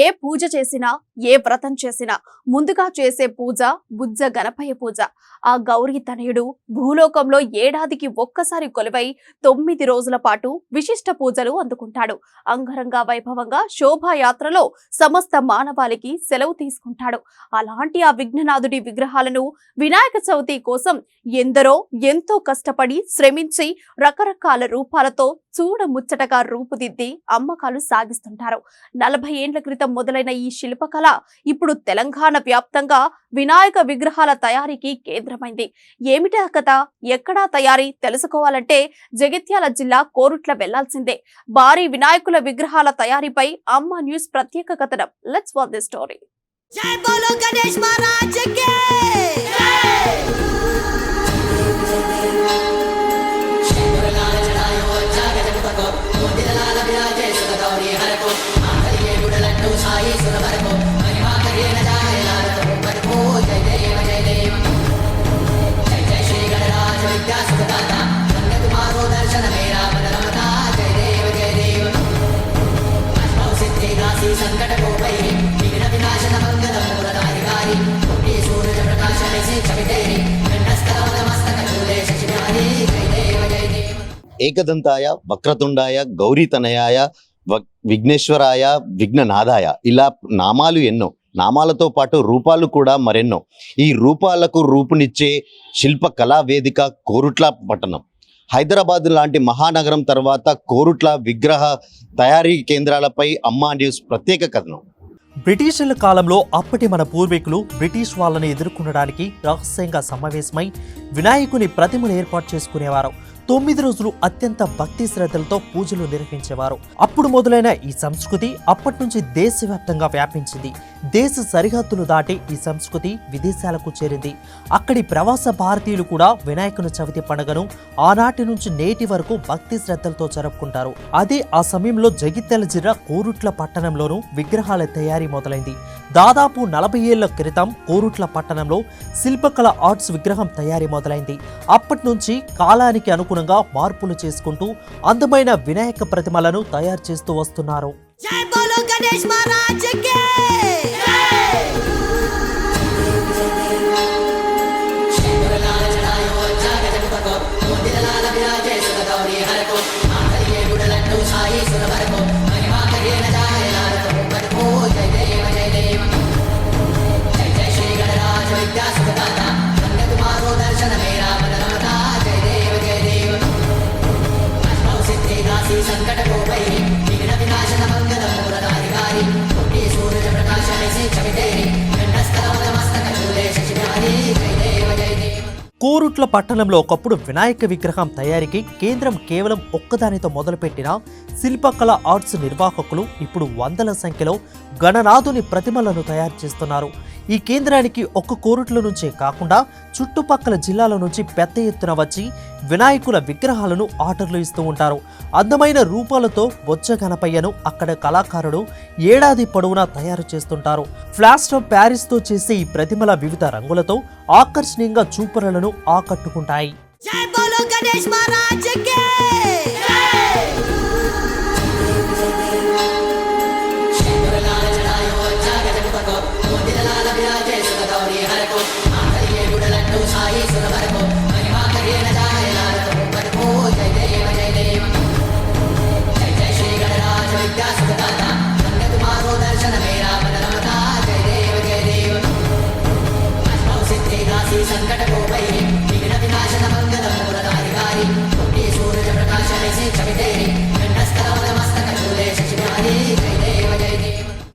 ఏ పూజ చేసినా ఏ వ్రతం చేసినా ముందుగా చేసే పూజ బుజ్జ గణపయ్య పూజ. ఆ గౌరీ తనయుడు భూలోకంలో ఏడాదికి ఒక్కసారి కొలువై 9 రోజుల పాటు విశిష్ట పూజలు అందుకుంటాడు. అంగరంగ వైభవంగా శోభాయాత్రలో సమస్త మానవాళికి సెలవు తీసుకుంటాడు. అలాంటి ఆ విఘ్ననాథుడి విగ్రహాలను వినాయక చవితి కోసం ఎంతో కష్టపడి శ్రమించి రకరకాల రూపాలతో చూడముచ్చటగా రూపుదిద్ది అమ్మకాలు సాగిస్తుంటారు. 40 ఏండ్ల క్రితం మొదలైన ఈ శిల్పకళ ఇప్పుడు తెలంగాణ వ్యాప్తంగా వినాయక విగ్రహాల తయారీకి కేంద్రమైంది. ఏమిటా కథ, ఎక్కడా తయారీ తెలుసుకోవాలంటే జగిత్యాల జిల్లా కోరుట్ల వెళ్లాల్సిందే. భారీ వినాయకుల విగ్రహాల తయారీపై అమ్మ న్యూస్ ప్రత్యేక కథనం. Let's watch the story. జై బోలో గణేష్ మహారాజ్ కి ఏకదంతాయ వక్రతుండాయ గౌరీతనయాయ విఘ్నేశ్వరాయ విఘ్ననాథాయ ఇలా నామాలు ఎన్నో, నామాలతో పాటు రూపాలు కూడా మరెన్నో. ఈ రూపాలకు రూపునిచ్చే శిల్ప కళా వేదిక కోరుట్ల పట్టణం. హైదరాబాద్ లాంటి మహానగరం తర్వాత కోరుట్ల విగ్రహ తయారీ కేంద్రాలపై అమ్మా న్యూస్ ప్రత్యేక కథనం. బ్రిటిషర్ల కాలంలో అప్పటి మన పూర్వీకులు బ్రిటిష్ వాళ్ళని ఎదుర్కొనడానికి రహస్యంగా సమావేశమై వినాయకుని ప్రతిమను ఏర్పాటు చేసుకునేవారు. 9 రోజులు అత్యంత భక్తి శ్రద్ధలతో పూజలు నిర్వహించేవారు. అప్పుడు మొదలైన ఈ సంస్కృతి అప్పటి నుంచి దేశవ్యాప్తంగా వ్యాపించింది. దేశ సరిహద్దులు దాటి ఈ సంస్కృతి విదేశాలకు చేరింది. అక్కడి ప్రవాస భారతీయులు కూడా వినాయకుని చవితి పండుగను ఆనాటి నుంచి నేటి వరకు భక్తి శ్రద్ధలతో జరుపుకుంటారు. అదే ఆ సమయంలో జగిత్యాల జిల్లా కోరుట్ల పట్టణంలోనూ విగ్రహాల తయారీ మొదలైంది. దాదాపు 40 ఏళ్ల క్రితం కోరుట్ల పట్టణంలో శిల్పకళ ఆర్ట్స్ విగ్రహం తయారీ మొదలైంది. అప్పటి నుంచి కాలానికి అనుగుణంగా మార్పులు చేసుకుంటూ అందమైన వినాయక ప్రతిమలను తయారు చేస్తూ వస్తున్నారు. జై బోలో గణేష్ మహారాజ్ కి కోరుట్ల పట్టణంలో ఒకప్పుడు వినాయక విగ్రహం తయారీకి కేంద్రం కేవలం ఒక్కదానితో మొదలుపెట్టిన శిల్పకళ ఆర్ట్స్ నిర్వాహకులు ఇప్పుడు వందల సంఖ్యలో గణనాథుని ప్రతిమలను తయారు చేస్తున్నారు. ఈ కేంద్రానికి ఒక్క కోరుట్ల నుంచే కాకుండా చుట్టుపక్కల జిల్లాల నుంచి పెద్ద ఎత్తున వచ్చి వినాయకుల విగ్రహాలను ఆర్డర్లు ఇస్తూ ఉంటారు. అందమైన రూపాలతో బొజ్జ గణపయ్యను అక్కడ కళాకారుడు ఏడాది పొడవునా తయారు చేస్తుంటారు. ప్లాస్టర్ ప్యారిస్ తో చేసే ఈ ప్రతిమల వివిధ రంగులతో ఆకర్షణీయంగా చూపరులను ఆకట్టుకుంటాయి. జై బోలో గణేష్ మహారాజ్ కి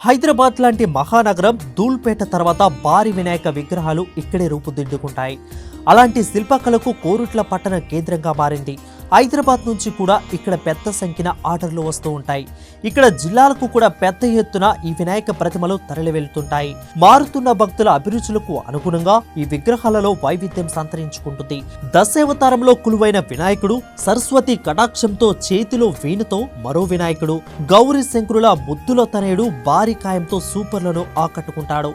హైదరాబాద్ లాంటి మహానగరం ధూల్పేట తర్వాత భారీ వినాయక విగ్రహాలు ఇక్కడే రూపుదిద్దుకుంటాయి. అలాంటి శిల్పకళకు కోరుట్ల పట్టణ కేంద్రంగా మారింది. హైదరాబాద్ నుంచి కూడా ఇక్కడ పెద్ద సంఖ్యన ఆర్డర్లు వస్తూ ఉంటాయి. ఇక్కడ జిల్లాలకు కూడా పెద్ద ఎత్తున ఈ వినాయక ప్రతిమలు తరలి వెళ్తుంటాయి. మారుతున్న భక్తుల అభిరుచులకు అనుగుణంగా ఈ విగ్రహాలలో వైవిధ్యం సంతరించుకుంటుంది. దశావతారంలో కొలువైన వినాయకుడు, సరస్వతి కటాక్షంతో చేతిలో వీణుతో మరో వినాయకుడు, గౌరీ శంకరుల ముద్దులో తనయుడు భారీ కాయంతో సూపర్లను ఆకట్టుకుంటాడు.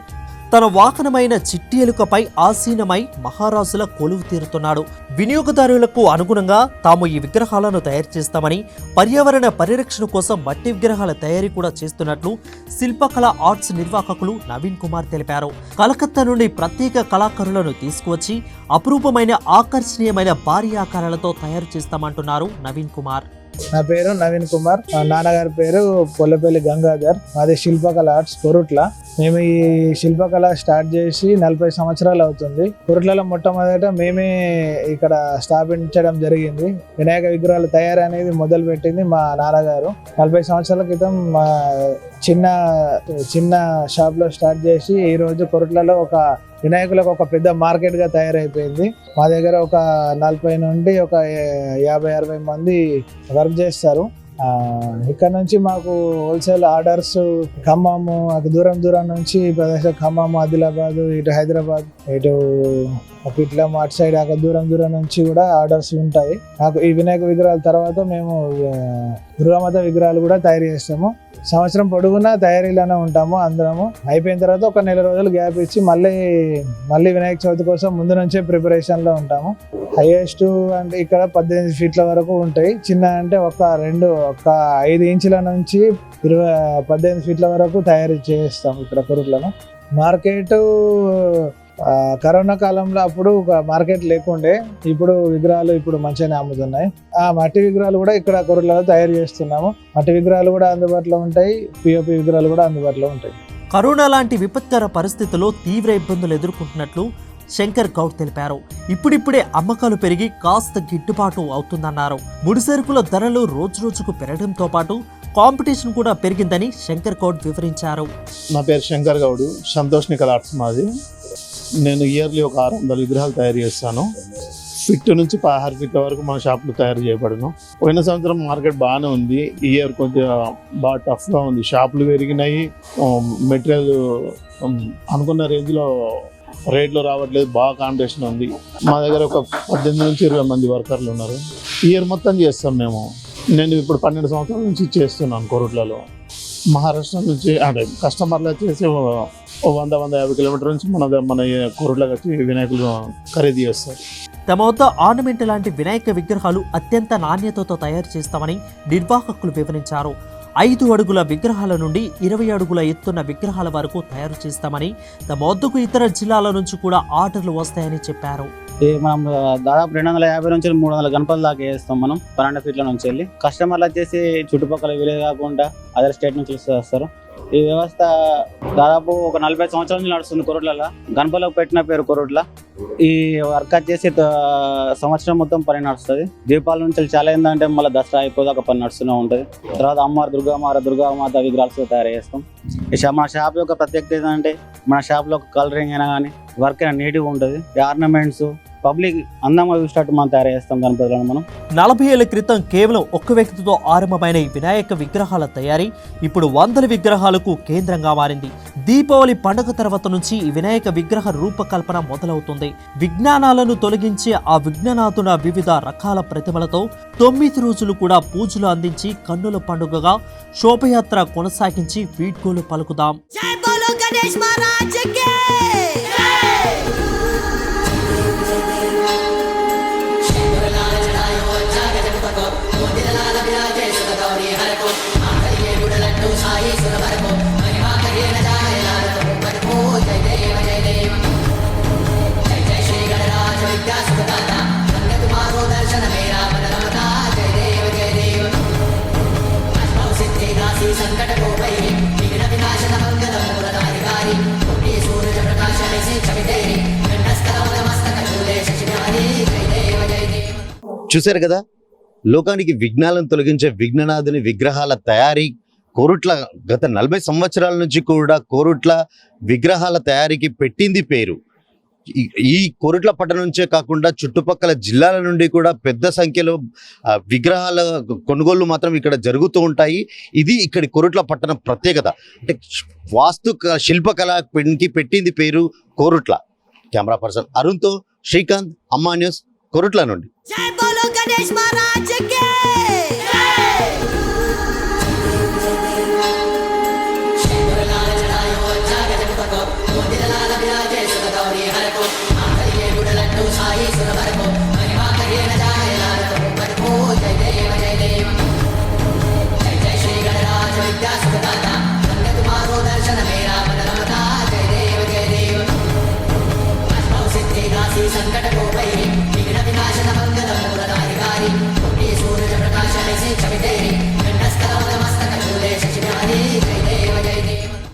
తన వాహనమైన చిట్టి ఎలుకపై ఆసీనమై మహారాజుల కొలువు తీరుతున్నాడు. వినియోగదారులకు అనుగుణంగా తాము ఈ విగ్రహాలను తయారు చేస్తామని, పర్యావరణ పరిరక్షణ కోసం మట్టి విగ్రహాల తయారీ కూడా చేస్తున్నట్లు శిల్పకళ ఆర్ట్స్ నిర్వాహకులు నవీన్ కుమార్ తెలిపారు. కలకత్తా నుండి ప్రత్యేక కళాకారులను తీసుకువచ్చి అపురూపమైన ఆకర్షణీయమైన భారీ ఆకారాలతో తయారు చేస్తామంటున్నారు నవీన్ కుమార్. నా పేరు నవీన్ కుమార్, మా నాన్నగారి పేరు పొల్లపల్లి గంగాధర్. మాది శిల్పకళ ఆర్ట్స్ కొరుట్ల. మేము ఈ శిల్పకళ స్టార్ట్ చేసి 40 సంవత్సరాలు అవుతుంది. కొరుట్లలో మొట్టమొదట మేమే ఇక్కడ స్థాపించడం జరిగింది. వినాయక విగ్రహాల తయారీ అనేది మొదలు పెట్టింది మా నాన్నగారు. 40 సంవత్సరాల క్రితం మా చిన్న షాప్ లో స్టార్ట్ చేసి ఈ రోజు కొరుట్లలో ఒక వినాయకులకు ఒక పెద్ద మార్కెట్ గా తయారైపోయింది. మా దగ్గర ఒక 40 నుండి ఒక 50-60 మంది వర్క్ చేస్తారు. ఇక్కడ నుంచి మాకు హోల్సేల్ ఆర్డర్స్ ఖమ్మము, దూరం నుంచి ప్రదేశం ఖమ్మము, ఆదిలాబాద్, ఇటు హైదరాబాద్, ఇటు ఇట్లా అటు సైడ్ అక్కడ దూరం నుంచి కూడా ఆర్డర్స్ ఉంటాయి. నాకు ఈ వినాయక విగ్రహాల తర్వాత మేము దుర్గామాత విగ్రహాలు కూడా తయారు చేస్తాము. సంవత్సరం పొడుగునా తయారీలోనే ఉంటాము అందరము. అయిపోయిన తర్వాత ఒక నెల రోజులు గ్యాప్ ఇచ్చి మళ్ళీ వినాయక చవితి కోసం ముందు నుంచే ప్రిపరేషన్ లో ఉంటాము. హైయెస్ట్ అంటే ఇక్కడ 18 ఫీట్ల వరకు ఉంటాయి. చిన్న అంటే ఒక 5 ఇంచుల నుంచి 18 ఫీట్ల వరకు తయారు చేస్తాము ఇక్కడ కొరుట్లను. మార్కెట్ కరోనా కాలంలో అప్పుడు మార్కెట్ లేకుండే, ఇప్పుడు విగ్రహాలు మంచిగానే అమ్ముతున్నాయి. మట్టి విగ్రహాలు కూడా ఇక్కడ కొరుట్లలో తయారు చేస్తున్నాము. మట్టి విగ్రహాలు కూడా అందుబాటులో ఉంటాయి, పిఓపి విగ్రహాలు కూడా అందుబాటులో ఉంటాయి. కరోనా లాంటి విపత్కర పరిస్థితుల్లో తీవ్ర ఇబ్బందులు ఎదుర్కొంటున్నట్లు శంకర్ గౌడ్ తెలిపారు. ఇప్పుడిప్పుడే అమ్మకాలు పెరిగి కాస్త గిట్టుబాటు అవుతుందన్నారు. ముడి సరుకుల ధరలు రోజురోజుకు పెరగడంతో పాటు కాంపిటీషన్ కూడా పెరిగిందని శంకర్ గౌడ్ వివరించారు. నా పేరు శంకర్ గౌడ్, సంతోష్ నికల్ ఆర్ట్స్ మాది. నేను ఇయర్లీ ఒక 600 విగ్రహాలు తయారు చేస్తాను. ఫిట్ నుంచి 16 ఫీట్ల వరకు మన షాప్లో తయారు చేయబడను. పోయిన సంవత్సరం మార్కెట్ బాగానే ఉంది. ఈ ఇయర్ కొంచెం బాగా టఫ్గా ఉంది. షాపులు పెరిగినాయి, మెటీరియల్ అనుకున్న రేంజ్లో రేట్లో రావట్లేదు, బాగా కాంపిటీషన్ ఉంది. మా దగ్గర ఒక 18 నుంచి 20 మంది వర్కర్లు ఉన్నారు. ఇయర్ మొత్తం చేస్తాం మేము. నేను ఇప్పుడు 12 సంవత్సరాల నుంచి చేస్తున్నాను కొరుట్లలో. మహారాష్ట్ర నుంచి అంటే కస్టమర్లు వచ్చేసి 100-150 కిలోమీటర్ నుంచి మన కొరుట్లకు వచ్చి వినాయకులు ఖరీదు చేస్తారు. తమ వద్ద ఆర్నమెంట్ లాంటి వినాయక విగ్రహాలు అత్యంత నాణ్యతతో తయారు చేస్తామని నిర్వాహకులు వివరించారు. 5 అడుగుల విగ్రహాల నుండి 20 అడుగుల ఎత్తున్న విగ్రహాల వరకు తయారు చేస్తామని, తమ వద్దకు ఇతర జిల్లాల నుంచి కూడా ఆర్డర్లు వస్తాయని చెప్పారు. మనం దాదాపు 250 నుంచి 300 గణపతుల దాకా వేస్తాం మనం 12 ఫీట్ల నుంచి వెళ్ళి. కస్టమర్లు వచ్చేసి చుట్టుపక్కల విలేజ్ కాకుండా అదర్ స్టేట్ నుంచి వస్తారు. ఈ వ్యవస్థ దాదాపు ఒక 40 సంవత్సరాల నుంచి నడుస్తుంది కొరుట్లలో. గణపతులకు పెట్టిన పేరు కొరుట్ల. ఈ వర్క్ వచ్చేసి సంవత్సరం మొత్తం పని నడుస్తుంది. దీపాల నుంచి చాలా ఏంటంటే మళ్ళీ దసరా అయిపోదాక పని నడుస్తూనే ఉంటుంది. తర్వాత అమ్మవారు దుర్గామాత విగ్రహాలతో తయారు చేస్తాం. మన షాప్ యొక్క ప్రత్యేకత ఏంటంటే మన షాప్లో కలరింగ్ అయినా కానీ వర్క్ అయినా నీట్గా ఉంటుంది. ఆర్నమెంట్స్ పబ్లిక్ అందంగా చూసినట్టు మనం తయారు చేస్తాం గణపతులను మనం. 40 ఏళ్ల క్రితం కేవలం ఒక్క వ్యక్తితో ఆరంభమైన ఈ వినాయక విగ్రహాల తయారీ ఇప్పుడు 100 విగ్రహాలకు కేంద్రంగా మారింది. దీపావళి పండుగ తర్వాత నుంచి ఈ వినాయక విగ్రహ రూపకల్పన మొదలవుతుంది. విజ్ఞానాలను తొలగించి ఆ విఘ్ననాథున వివిధ రకాల ప్రతిమలతో 9 రోజులు కూడా పూజలు అందించి కన్నుల పండుగగా శోభయాత్ర కొనసాగించి వీడ్కోలు పలుకుదాం. జై బోలో గణేష్ మహారాజ్ కి చూశారు కదా, లోకానికి విఘ్నాలను తొలగించే విఘ్ననాథుని విగ్రహాల తయారీ కోరుట్ల గత 40 సంవత్సరాల నుంచి కూడా కోరుట్ల విగ్రహాల తయారీకి పెట్టింది పేరు. ఈ కోరుట్ల పట్టణం నుంచే కాకుండా చుట్టుపక్కల జిల్లాల నుండి కూడా పెద్ద సంఖ్యలో విగ్రహాల కొనుగోళ్లు మాత్రం ఇక్కడ జరుగుతూ ఉంటాయి. ఇది ఇక్కడి కోరుట్ల పట్టణం ప్రత్యేకత. అంటే వాస్తు శిల్పకళకి పెట్టింది పేరు కోరుట్ల. కెమెరా పర్సన్ అరుణ్తో శ్రీకాంత్, అమ్మా న్యూస్, కొరుట్ల నుండి. జై బోలో గణేష్ మహారాజ్